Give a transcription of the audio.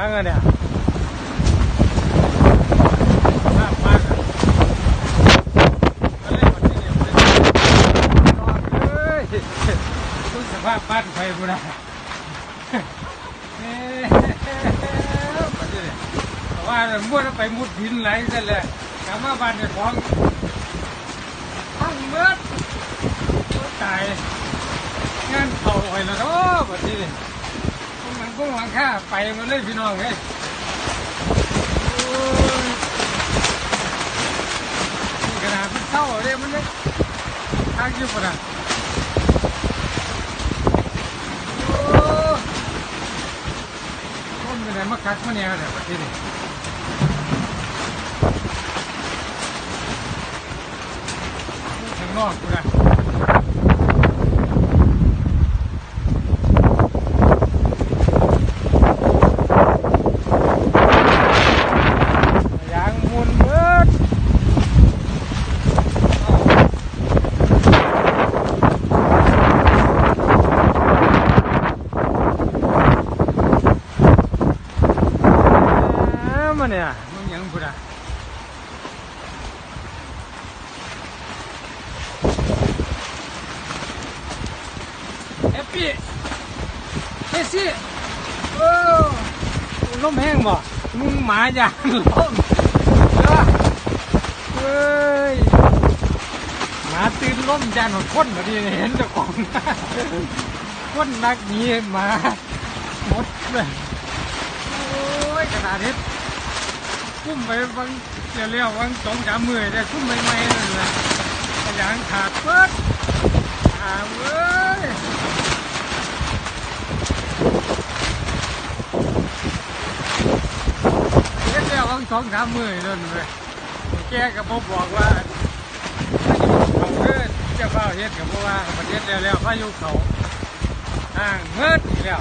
ยังไงเนี่ยภาพบ้านอะก็เลยวันนี้เนี่ยดูสภาพบ้านไฟบุญนะว่าม้วนไปมุดดินไหลกันเลยกลับมาบ้านเนี่ยของทั้งเมื่อตายงานเข่าไปแล้วเนาะแบบนี้เลยพวกหลังข้าไปมันเลยพี่น้องเฮ้ยขนาดมันเท่าเลยมันเลยทางอยู่ปะนะต้นเป็นไงมาคัดมาเนี่ยแบบนี้เลยข้างนอกกูนะเนี่ยมึงยังพูดอ่ะเอฟปี้เฮ้ยสิโอ้ล้มแห้งบ่มึงหมาอย่างล้มเฮ้ยหมาตื่นล้มจานของคนพอดีเห็นเจ้าของคนนักนี้หมาหมดเลยโอ้ยขนาดนี้คุ้มไปบางเรียวบาง2-3 มื้อแต่คุ้มใหม่ๆนั่นแหละยางขาดเปิดเว้ยเฮ็ดแล้วบาง2-3 มื้อนั่นเลยแกก็บอกว่าเขาเกิดเจ้าเฝ้าเฮ็ดกับเพราะว่าประเทศแล้วพายุเขาเมื่อแล้ว